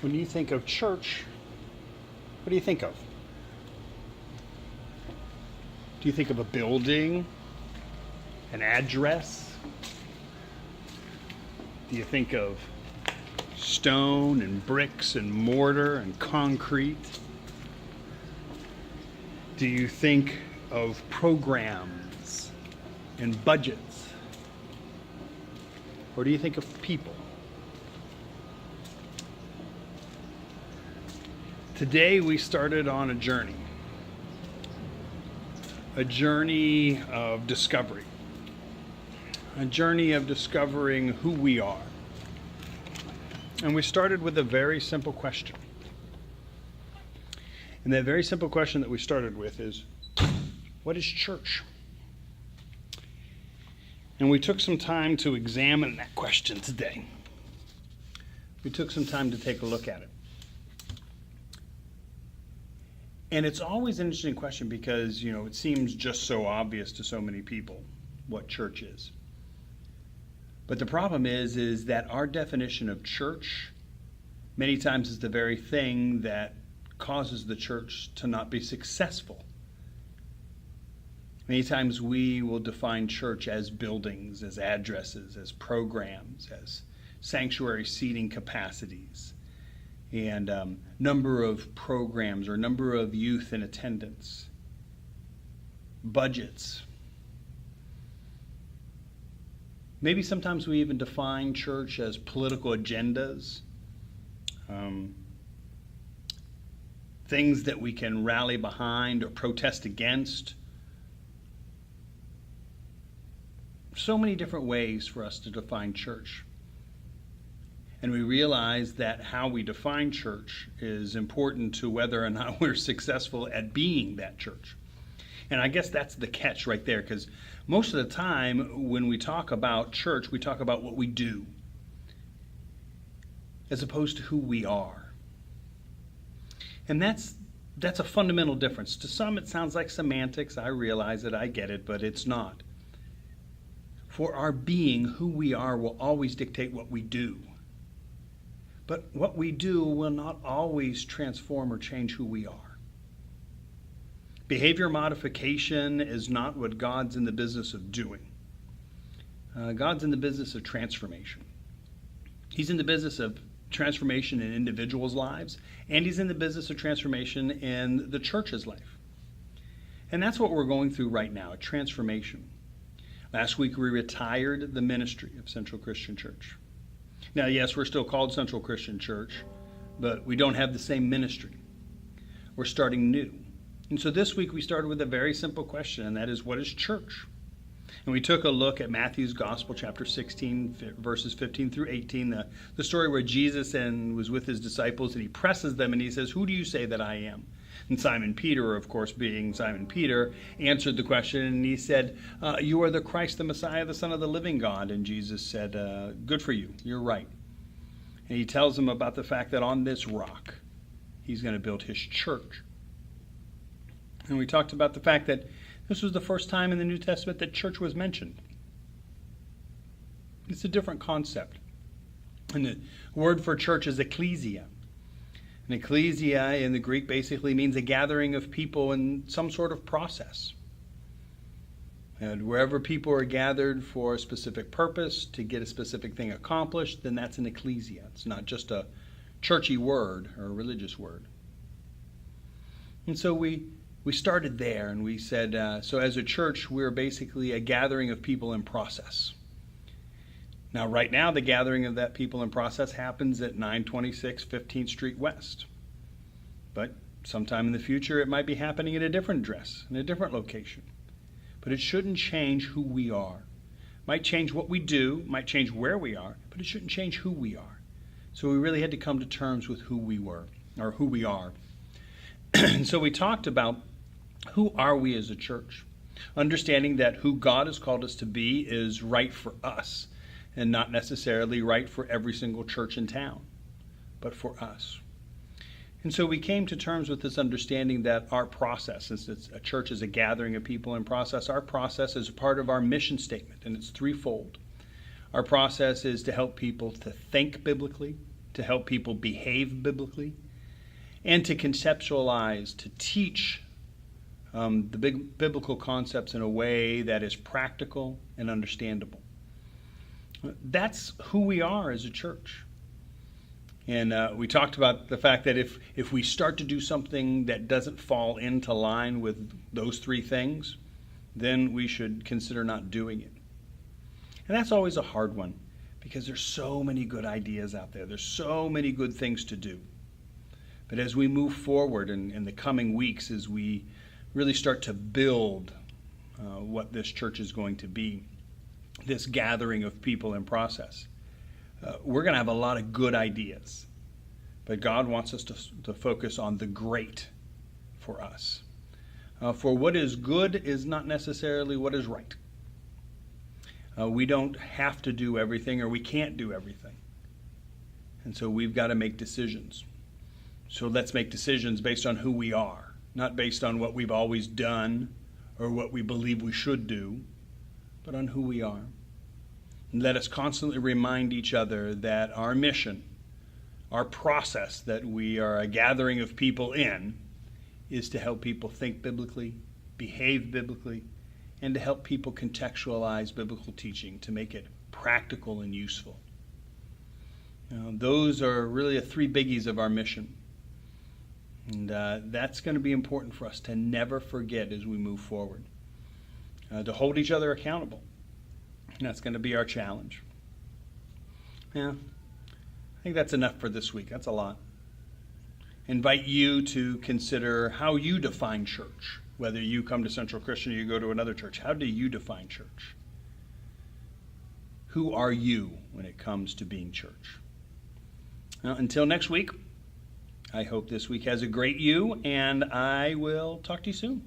When you think of church, what do you think of? Do you think of a building, an address? Do you think of stone and bricks and mortar and concrete? Do you think of programs and budgets? Or do you think of people? Today we started on a journey of discovery, a journey of discovering who we are. And we started with a very simple question. And that very simple question that we started with is, what is church? And we took some time to examine that question today. We took some time to take a look at it. And it's always an interesting question because, it seems just so obvious to so many people what church is. But the problem is that our definition of church many times is the very thing that causes the church to not be successful. Many times we will define church as buildings, as addresses, as programs, as sanctuary seating capacities, and number of programs or number of youth in attendance, budgets. Maybe sometimes we even define church as political agendas, things that we can rally behind or protest against. So many different ways for us to define church. And we realize that how we define church is important to whether or not we're successful at being that church. And I guess that's the catch right there, because most of the time when we talk about church, we talk about what we do, as opposed to who we are. And that's a fundamental difference. To some it sounds like semantics. I realize it, I get it, but it's not. For our being, who we are will always dictate what we do. But what we do will not always transform or change who we are. Behavior modification is not what God's in the business of doing. God's in the business of transformation. He's in the business of transformation in individuals' lives, and he's in the business of transformation in the church's life. And that's what we're going through right now, a transformation. Last week we retired the ministry of Central Christian Church. Now, yes, we're still called Central Christian Church, but we don't have the same ministry. We're starting new. And so this week we started with a very simple question, and that is, what is church? And we took a look at Matthew's Gospel, chapter 16, verses 15 through 18, the story where Jesus was with his disciples, and he presses them, and he says, who do you say that I am? And Simon Peter, of course, being Simon Peter, answered the question, and he said, you are the Christ, the Messiah, the Son of the living God. And Jesus said, good for you, you're right. And he tells them about the fact that on this rock, he's going to build his church. And we talked about the fact that this was the first time in the New Testament that church was mentioned. It's a different concept. And the word for church is ecclesia. And ecclesia in the Greek basically means a gathering of people in some sort of process. And wherever people are gathered for a specific purpose, to get a specific thing accomplished, then that's an ecclesia. It's not just a churchy word or a religious word. And so we started there, and we said, so as a church, we're basically a gathering of people in process. Now, right now, the gathering of that people in process happens at 926 15th Street West. But sometime in the future, it might be happening at a different address, in a different location. But it shouldn't change who we are. It might change what we do, might change where we are, but it shouldn't change who we are. So we really had to come to terms with who we were, or who we are. And so we talked about who are we as a church, understanding that who God has called us to be is right for us, and not necessarily right for every single church in town, but for us. And so we came to terms with this understanding that our process, since a church is a gathering of people in process, our process is a part of our mission statement, and it's threefold. Our process is to help people to think biblically, to help people behave biblically, and to conceptualize, to teach the big biblical concepts in a way that is practical and understandable. That's who we are as a church. And we talked about the fact that if we start to do something that doesn't fall into line with those three things, then we should consider not doing it. And that's always a hard one, because there's so many good ideas out there. There's so many good things to do. But as we move forward in the coming weeks, as we really start to build what this church is going to be, this gathering of people in process, we're going to have a lot of good ideas. But God wants us to focus on the great for us. For what is good is not necessarily what is right. We don't have to do everything, or we can't do everything. And so we've got to make decisions. So let's make decisions based on who we are, not based on what we've always done or what we believe we should do, but on who we are. And let us constantly remind each other that our mission, our process that we are a gathering of people in, is to help people think biblically, behave biblically, and to help people contextualize biblical teaching to make it practical and useful. Those are really the three biggies of our mission. And that's going to be important for us to never forget as we move forward. To hold each other accountable. And that's going to be our challenge. Yeah, I think that's enough for this week. That's a lot. Invite you to consider how you define church. Whether you come to Central Christian or you go to another church, how do you define church? Who are you when it comes to being church? Now, until next week, I hope this week has a great you, and I will talk to you soon.